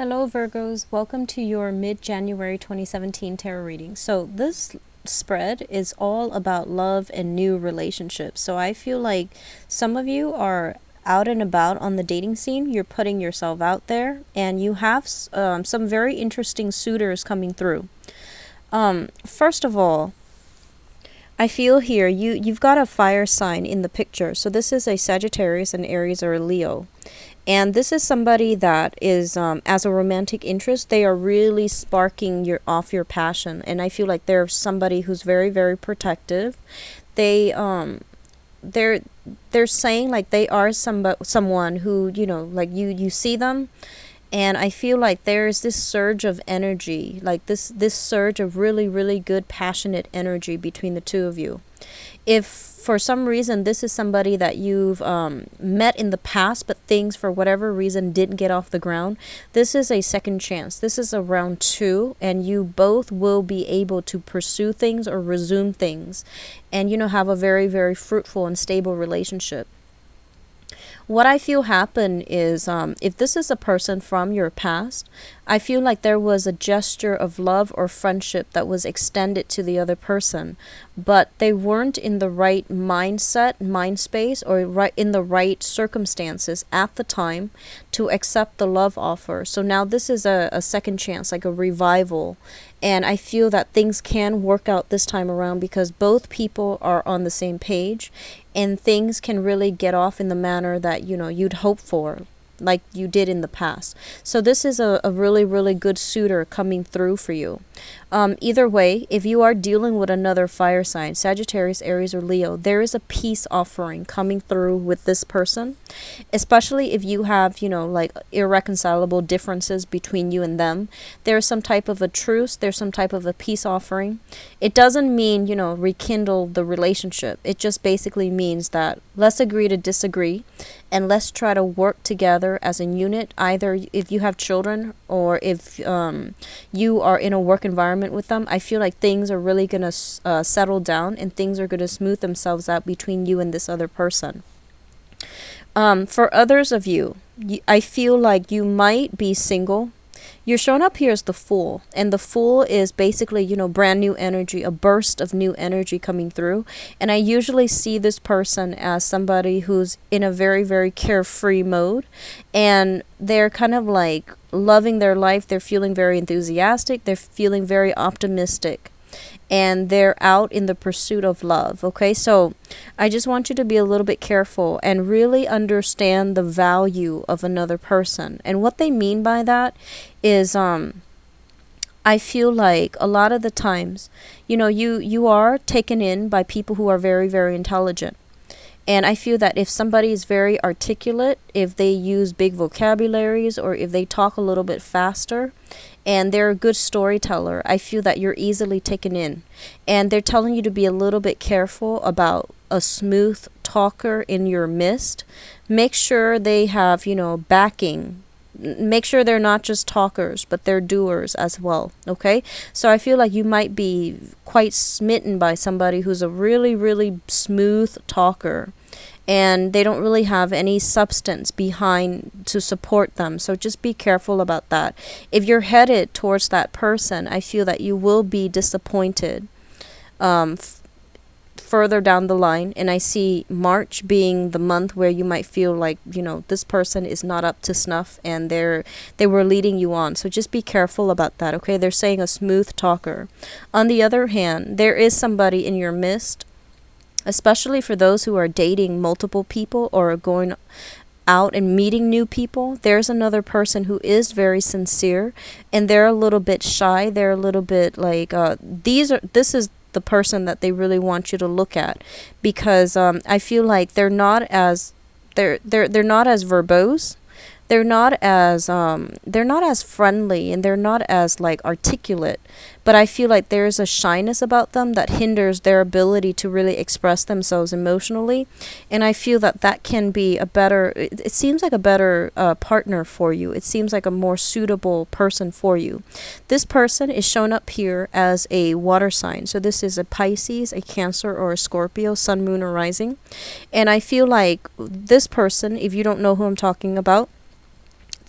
Hello Virgos, welcome to your mid-January 2017 tarot reading. So this spread is all about love and new relationships. So I feel like some of you are out and about on the dating scene. You're putting yourself out there and you have some very interesting suitors coming through. First of all, I feel here you've got a fire sign in the picture. So this is a Sagittarius, an Aries, or a Leo. And this is somebody that is, as a romantic interest, they are really sparking your passion. And I feel like they're somebody who's very, very protective. They, they're saying like they are someone who, like you see them. And I feel like there is this surge of energy, like this surge of really, really good, passionate energy between the two of you. If for some reason this is somebody that you've met in the past, but things for whatever reason didn't get off the ground, this is a second chance. This is a round 2, and you both will be able to pursue things or resume things and, have a very, very fruitful and stable relationship. What I feel happen is if this is a person from your past, I feel like there was a gesture of love or friendship that was extended to the other person, but they weren't in the right mindset, mind space, or right in the right circumstances at the time to accept the love offer. So now this is a second chance, like a revival. And I feel that things can work out this time around because both people are on the same page and things can really get off in the manner that, you'd hope for, like you did in the past. So this is a really, really good suitor coming through for you. Either way, if you are dealing with another fire sign, Sagittarius, Aries, or Leo, there is a peace offering coming through with this person, especially if you have, like irreconcilable differences between you and them. There's some type of a truce. There's some type of a peace offering. It doesn't mean, rekindle the relationship. It just basically means that let's agree to disagree and let's try to work together as a unit, either if you have children or if you are in a work environment with them. I feel like things are really going to settle down and things are going to smooth themselves out between you and this other person. For others of you, I feel like you might be single. You're shown up here as the Fool, and the Fool is basically, brand new energy, a burst of new energy coming through. And I usually see this person as somebody who's in a very, very carefree mode, and they're kind of like loving their life. They're feeling very enthusiastic. They're feeling very optimistic. And they're out in the pursuit of love. Okay, so I just want you to be a little bit careful and really understand the value of another person. And what they mean by that is I feel like a lot of the times, you are taken in by people who are very, very intelligent. And I feel that if somebody is very articulate, if they use big vocabularies, or if they talk a little bit faster, and they're a good storyteller, I feel that you're easily taken in. And they're telling you to be a little bit careful about a smooth talker in your midst. Make sure they have, backing. Make sure they're not just talkers, but they're doers as well. Okay, so I feel like you might be quite smitten by somebody who's a really, really smooth talker, and they don't really have any substance behind to support them. So just be careful about that. If you're headed towards that person, I feel that you will be disappointed further down the line. And I see March being the month where you might feel like, this person is not up to snuff and they were leading you on. So just be careful about that. Okay, they're saying a smooth talker. On the other hand, there is somebody in your midst, especially for those who are dating multiple people or are going out and meeting new people. There's another person who is very sincere, and they're a little bit shy. They're a little bit like this is the person that they really want you to look at, because I feel like they're not as verbose. They're not as friendly, and they're not as like articulate, but I feel like there's a shyness about them that hinders their ability to really express themselves emotionally. And I feel that can be it seems like a better partner for you. It seems like a more suitable person for you. This person is shown up here as a water sign. So this is a Pisces, a Cancer, or a Scorpio, Sun, Moon, or Rising. And I feel like this person, if you don't know who I'm talking about,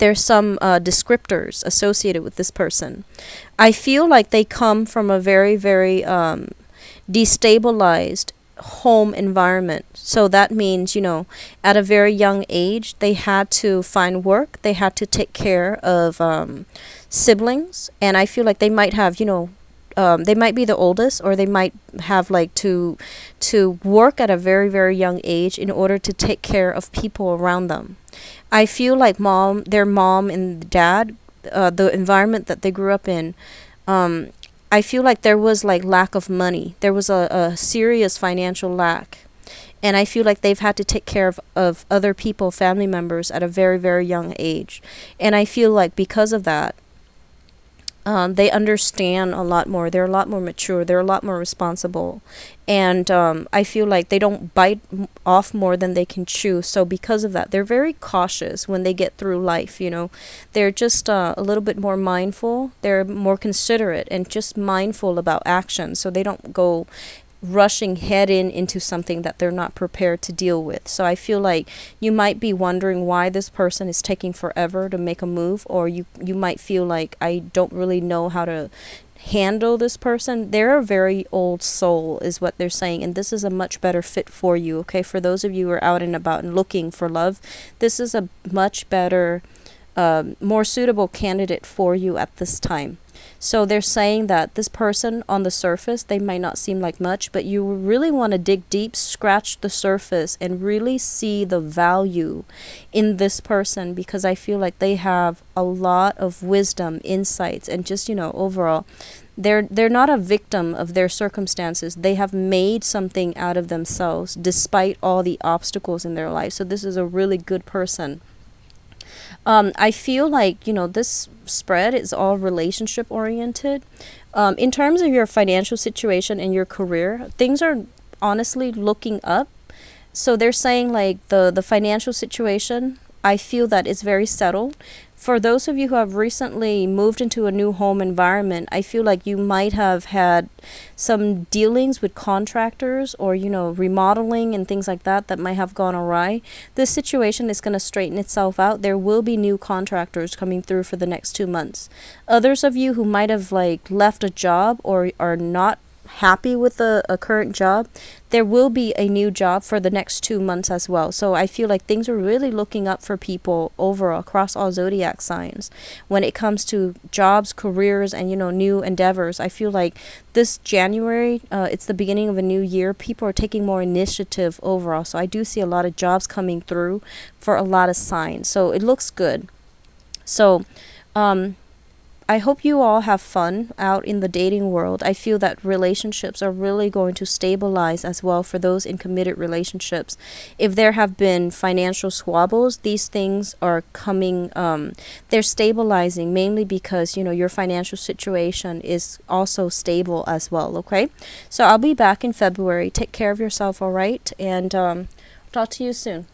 there's some descriptors associated with this person. I feel like they come from a very, very destabilized home environment. So that means, at a very young age, they had to find work, they had to take care of siblings, and I feel like they might have, they might be the oldest, or they might have like to work at a very, very young age in order to take care of people around them. I feel like their mom and dad, the environment that they grew up in, I feel like there was like lack of money. There was a serious financial lack. And I feel like they've had to take care of other people, family members, at a very, very young age. And I feel like because of that, they understand a lot more. They're a lot more mature. They're a lot more responsible. And I feel like they don't bite off more than they can chew. So because of that, they're very cautious when they get through life, They're just a little bit more mindful. They're more considerate and just mindful about action. So they don't go rushing head into something that they're not prepared to deal with. So I feel like you might be wondering why this person is taking forever to make a move, or you might feel like, I don't really know how to handle this person. They're a very old soul is what they're saying, and this is a much better fit for you. Okay, for those of you who are out and about and looking for love, this is a much better, more suitable candidate for you at this time. So they're saying that this person on the surface, they might not seem like much, but you really want to dig deep, scratch the surface, and really see the value in this person, because I feel like they have a lot of wisdom, insights, and just, overall, they're not a victim of their circumstances. They have made something out of themselves despite all the obstacles in their life. So this is a really good person. I feel like, this spread is all relationship oriented. In terms of your financial situation and your career, things are honestly looking up. So they're saying like the financial situation, I feel that it's very settled. For those of you who have recently moved into a new home environment, I feel like you might have had some dealings with contractors or, remodeling and things like that might have gone awry. This situation is going to straighten itself out. There will be new contractors coming through for the next 2 months. Others of you who might have like left a job or are not happy with a current job, there will be a new job for the next 2 months as well. So I feel like things are really looking up for people over across all zodiac signs when it comes to jobs, careers, and new endeavors. I feel like this January, it's the beginning of a new year. People are taking more initiative overall. So I do see a lot of jobs coming through for a lot of signs. So it looks good. So I hope you all have fun out in the dating world. I feel that relationships are really going to stabilize as well for those in committed relationships. If there have been financial squabbles, these things are coming, they're stabilizing mainly because, your financial situation is also stable as well, okay? So I'll be back in February. Take care of yourself, all right? And talk to you soon.